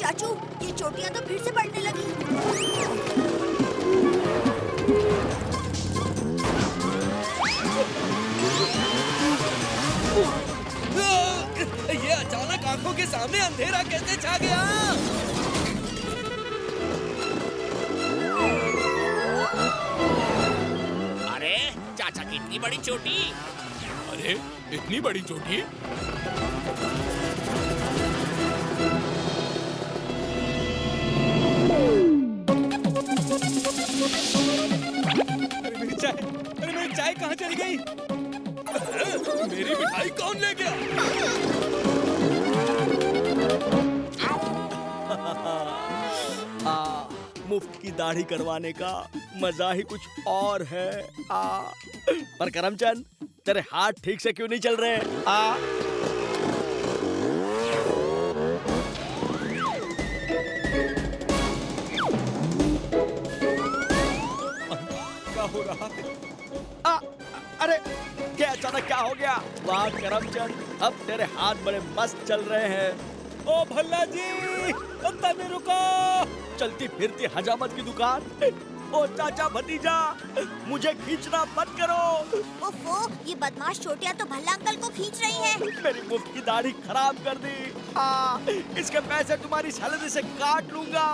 चाचू, ये चोटियाँ तो फिर से बढ़ने लगी। ये अचानक आंखों के सामने अंधेरा कैसे छा गया? अरे चाचा की इतनी बड़ी चोटी। अरे इतनी बड़ी चोटी? अरे मेरी चाय कहाँ चली गई? मेरी मिठाई कौन ले गया? मुफ्त की दाढ़ी करवाने का मजा ही कुछ और है। पर करमचंद, तेरे हाथ ठीक से क्यों नहीं चल रहे? क्या हो रहा है? अरे क्या अचानक क्या हो गया? वाह करमचंद, अब तेरे हाथ बड़े मस्त चल रहे हैं। ओ भल्ला जी, तने रुको। चलती फिरती हजामत की दुकान। ओ चाचा भतीजा, मुझे खींचना मत करो। ओफो, ये बदमाश चोटियाँ तो भल्ला अंकल को खींच रही हैं। मेरी मुफ्त की दाढ़ी खराब कर दी। इसके पैसे तुम्हारी सैलरी से काट लूंगा।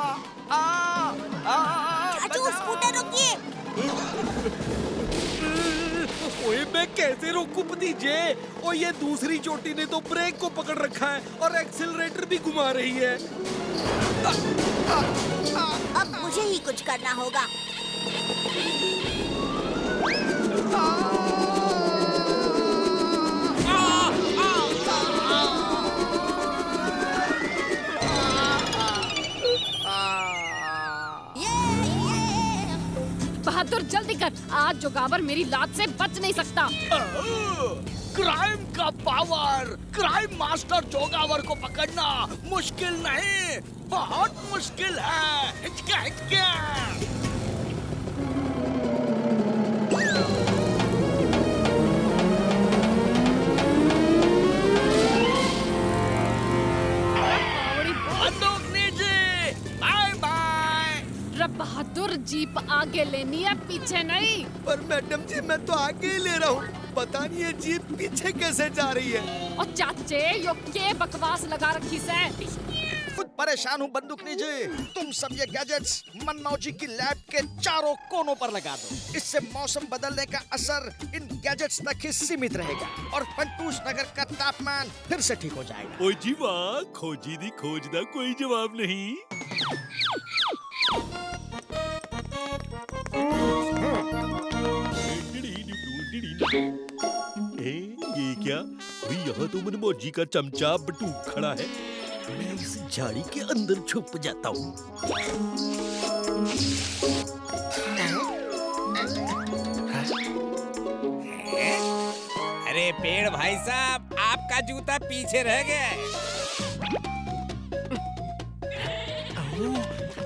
चाचू, स्कूटर रोकिए। ओए मैं कैसे रोकूं भतीजे? और ये दूसरी चोटी ने तो ब्रेक को पकड़ रखा है और एक्सीलरेटर भी घुमा रही है। अब मुझे ही कुछ करना होगा। बहादुर जल्दी कर, आज जोगावर मेरी लात से बच नहीं सकता। क्राइम का पावर, क्राइम मास्टर जोगावर को पकड़ना मुश्किल नहीं, बहुत मुश्किल है। हिचका हिचका। बंदूक नीचे, बाय बाय। बहादुर, जीप आगे लेनी है, पीछे नहीं। पर मैडम जी, मैं तो आगे ही ले रहा हूँ, पता नहीं ये जीप पीछे कैसे जा रही है। और चाचे, यो के बकवास लगा रखी से। खुद परेशान हूँ बंदूकनी जी। तुम सब ये गैजेट्स मनमौजी की लैब के चारों कोनों पर लगा दो। इससे मौसम बदलने का असर इन गैजेट्स तक ही सीमित रहेगा और फंटूस नगर का तापमान फिर से ठीक हो जाएगा। ओए जी वाह, खोजी दी खोज दा कोई जवाब नहीं। ये क्या? भाई यहाँ तो मनमौजी का चमचा बटूक खड़ा है। मैं इस झाड़ी के अंदर छुप जाता हूँ। अरे पेड़ भाई साहब, आपका जूता पीछे रह गया है।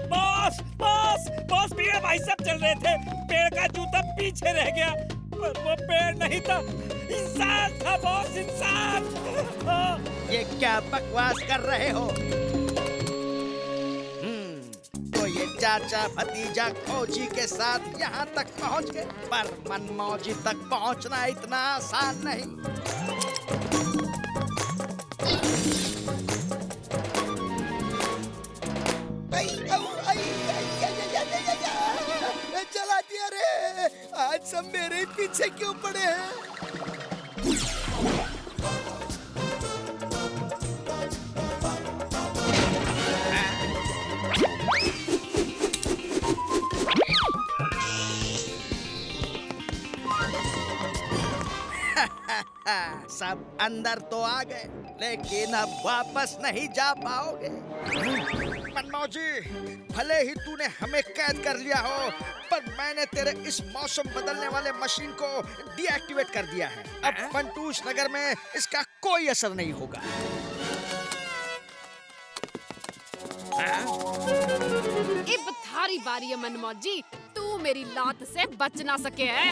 बॉस बॉस बॉस, पेड़ भाई साहब चल रहे थे, पेड़ का जूता पीछे रह गया, पर वो पेड़ नहीं था, इंसान था बॉस, इंसान। ये क्या बकवास कर रहे हो? तो ये चाचा भतीजा खोजी के साथ यहाँ तक पहुँच गए, पर मनमौजी तक पहुँचना इतना आसान नहीं। चला दिया रे, आज सब मेरे ही पीछे क्यों पड़े हैं? सब अंदर तो आ गए, लेकिन अब वापस नहीं जा पाओगे। मनमौजी, भले ही तूने हमें कैद कर लिया हो, पर मैंने तेरे इस मौसम बदलने वाले मशीन को डीएक्टिवेट कर दिया है। अब फंटूस नगर में इसका कोई असर नहीं होगा। अब थारी बारी है मनमौजी, तू मेरी लात से बच ना सके है।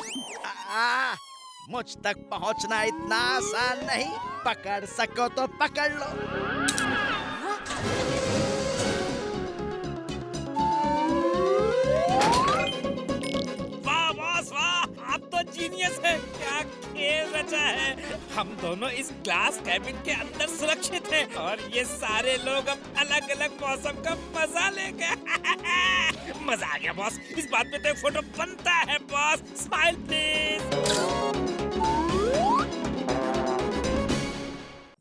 मुझ तक पहुंचना इतना आसान नहीं, पकड़ सको तो पकड़ लो। जीनियस है, क्या खेल रचा है। हम दोनों इस ग्लास कैबिन के अंदर सुरक्षित हैं और ये सारे लोग अब अलग अलग मौसम का मजा लेंगे। मजा आ गया बॉस, इस बात पे तो एक फोटो बनता है बॉस। Smile please.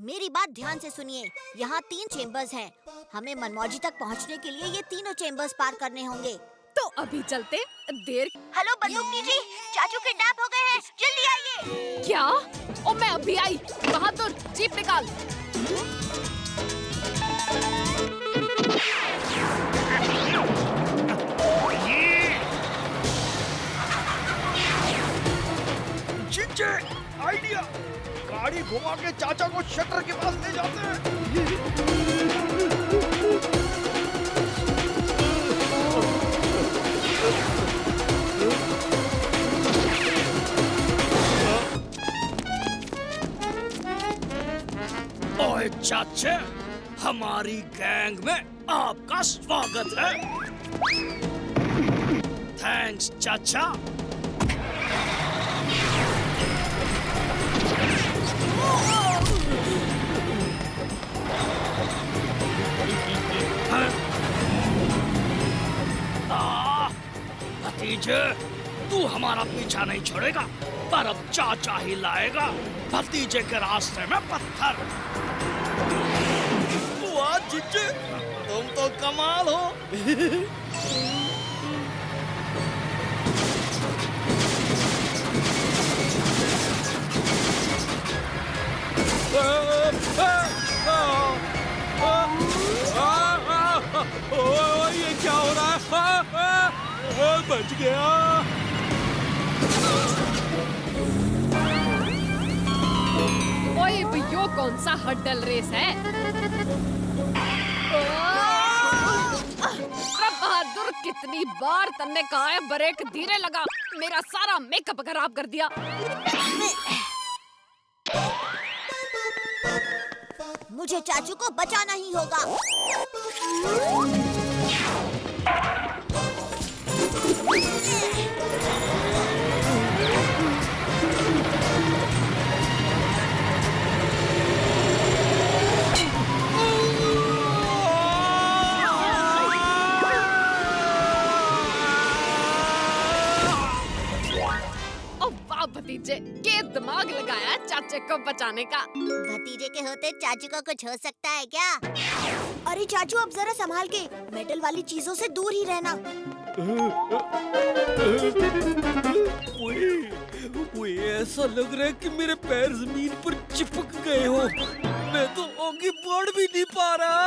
मेरी बात ध्यान से सुनिए। यहाँ 3 चेम्बर्स हैं। हमें मनमौजी तक पहुँचने के लिए ये तीनों चेम्बर्स पार करने होंगे। तो अभी चलते। देर हेलो बंदूकनी जी, चाचू किडनैप हो गए हैं, जल्दी आइए। क्या? ओ मैं अभी आई। बहादुर जीप निकाल। चिंचे, आइडिया। गाड़ी घुमा के चाचा को शटर के पास ले जाते हैं। ओए चाचे, हमारी गैंग में आपका स्वागत है। थैंक्स चाचा। भतीजे, तू हमारा पीछा नहीं छोड़ेगा, पर अब चाचा ही लाएगा भतीजे के रास्ते में पत्थर। वाह चिंचे, तुम तो कमाल हो। ये क्या हो रहा है? बच गया। ओए भैया, कौन सा हड्डल रेस है? बहादुर, कितनी बार तन्ने कहा है ब्रेक धीरे लगा। मेरा सारा मेकअप खराब कर दिया। मुझे चाचू को बचाना ही होगा। भतीजे, के दिमाग लगाया चाचे को बचाने का। भतीजे के होते चाचू को कुछ हो सकता है क्या? अरे चाचू, अब जरा संभाल के, मेटल वाली चीजों से दूर ही रहना। ओए, ऐसा लग रहा है कि मेरे पैर जमीन पर चिपक गए हो। मैं तो आगे बढ़ भी नहीं पा रहा।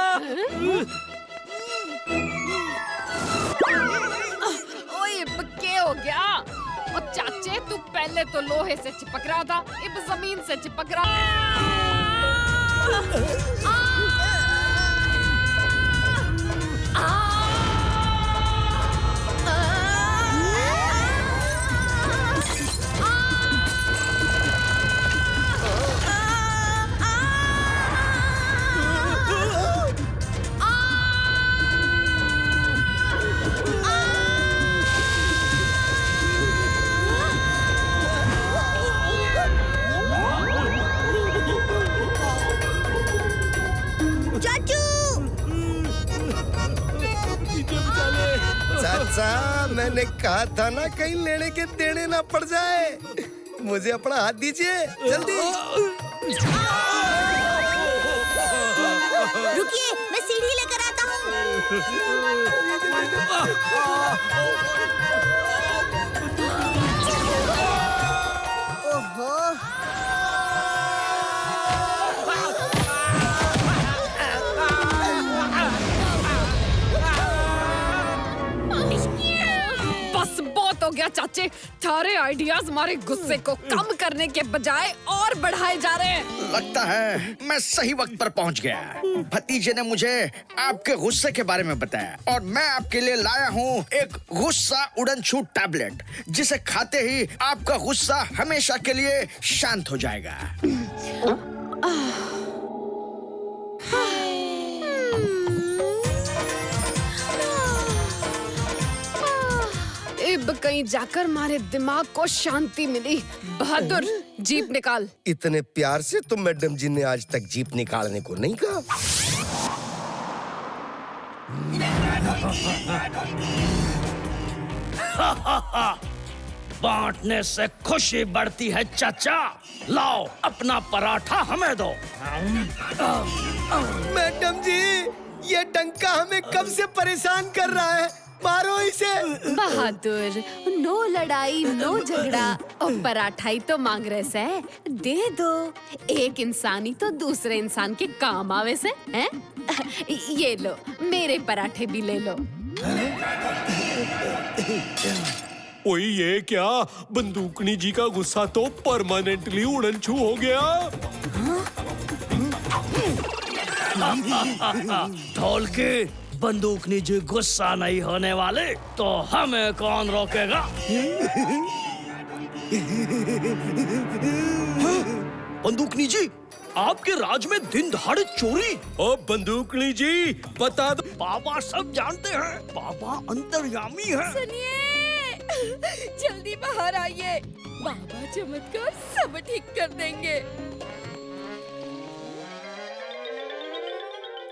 ओए, क्या हो गया? और चाचे, तू पहले तो लोहे से चिपक रहा था, अब जमीन से चिपक रहा। चाचा, मैंने कहा था ना, कहीं लेने के देने ना पड़ जाए। मुझे अपना हाथ दीजिए जल्दी। रुकिए, मैं सीढ़ी लेकर आता हूँ। ओहो, बस बहुत हो गया चाचे। थारे आइडियाज हमारे गुस्से को कम करने के बजाय और बढ़ाए जा रहे हैं। लगता है मैं सही वक्त पर पहुंच गया। भतीजे ने मुझे आपके गुस्से के बारे में बताया और मैं आपके लिए लाया हूं एक गुस्सा उड़नछू टैबलेट, जिसे खाते ही आपका गुस्सा हमेशा के लिए शांत हो जाएगा। अब कहीं जाकर मारे दिमाग को शांति मिली। बहादुर, जीप निकाल। इतने प्यार से तो मैडम जी ने आज तक जीप निकालने को नहीं कहा। बांटने से खुशी बढ़ती है चाचा। लाओ अपना पराठा हमें दो। मैडम जी, ये डंका हमें कब से परेशान कर रहा है, मारो इसे। बहादुर, नो लड़ाई नो झगड़ा और पराठा ही तो मांग रहे से, दे दो। एक इंसान ही तो दूसरे इंसान के काम आवे से, हैं? ये लो, मेरे पराठे भी ले लो। ओए ये क्या, बंदूकनी जी का गुस्सा तो परमानेंटली उड़नछू हो गया। ढोलकी, बंदूकनी जी गुस्सा नहीं होने वाले तो हमें कौन रोकेगा? बंदूकनी जी, आपके राज में दिन दहाड़े चोरी। ओ बंदूकनी जी, बता दो। बाबा सब जानते हैं, बाबा अंतर्यामी है। सुनिए, जल्दी बाहर आइए, बाबा चमत्कार सब ठीक कर देंगे।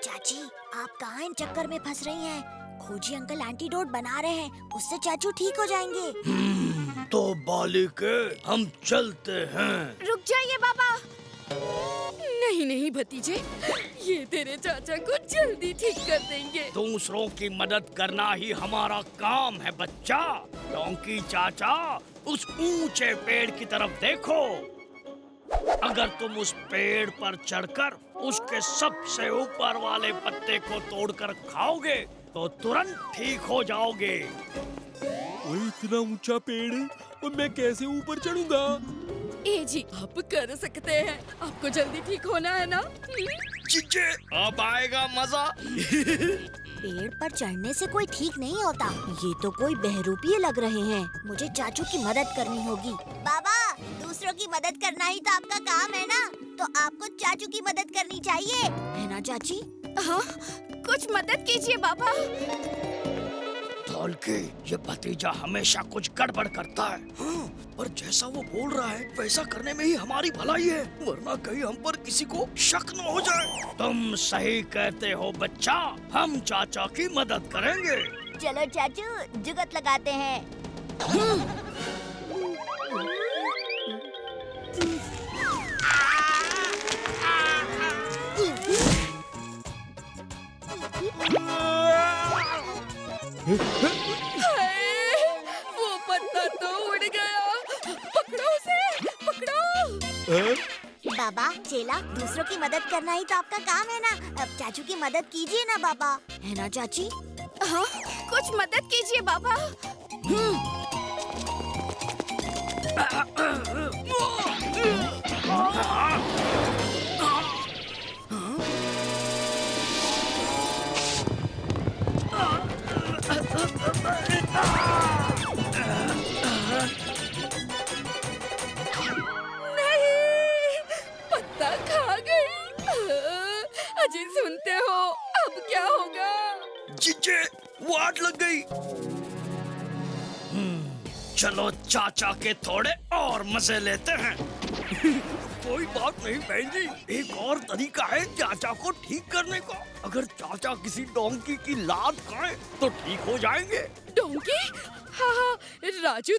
चाची, आप कहाँ इन चक्कर में फंस रही हैं? खोजी अंकल एंटीडोट बना रहे हैं, उससे चाचू ठीक हो जाएंगे। तो बालिके, हम चलते हैं। रुक जाइए बाबा। नहीं नहीं भतीजे, ये तेरे चाचा को जल्दी ठीक कर देंगे। दूसरों की मदद करना ही हमारा काम है बच्चा। डोंकी चाचा, उस ऊंचे पेड़ की तरफ देखो। अगर तुम उस पेड़ पर चढ़कर उसके सबसे ऊपर वाले पत्ते को तोड़कर खाओगे तो तुरंत ठीक हो जाओगे। ओए इतना ऊंचा पेड़ है और मैं कैसे ऊपर चढ़ूंगा? ए जी, आप कर सकते हैं, आपको जल्दी ठीक होना है ना? जीजे, अब आएगा मजा। पेड़ पर चढ़ने से कोई ठीक नहीं होता। ये तो कोई बहरूपिये लग रहे हैं। मुझे चाचू की मदद करनी होगी। बाबा, दूसरों की मदद करना ही तो आपका काम है ना, तो आपको चाचू की मदद करनी चाहिए, है ना चाची? हाँ, कुछ मदद कीजिए बाबा। ढोलकी, ये भतीजा हमेशा कुछ गड़बड़ करता है। हाँ, पर जैसा वो बोल रहा है वैसा करने में ही हमारी भलाई है, वरना कहीं हम पर किसी को शक न हो जाए। तुम सही कहते हो बच्चा, हम चाचा की मदद करेंगे। चलो चाचू, जुगत लगाते हैं। वो पत्ता तो उड़ गया। पकड़ो उसे, पकड़ो। बाबा, चेला, दूसरों की मदद करना ही तो आपका काम है ना। अब चाचू की मदद कीजिए ना बाबा, है ना चाची? हाँ, कुछ मदद कीजिए बाबा। नहीं, पत्ता खा गई। अजी सुनते हो, अब क्या होगा? जीजे, वाट लग गई। चलो चाचा के थोड़े और मजे लेते हैं। कोई बात नहीं बहन जी, एक और तरीका है चाचा को ठीक करने का। अगर चाचा किसी डोंकी की लात खाए तो ठीक हो जाएंगे। डोंकी? हाँ हाँ, राजू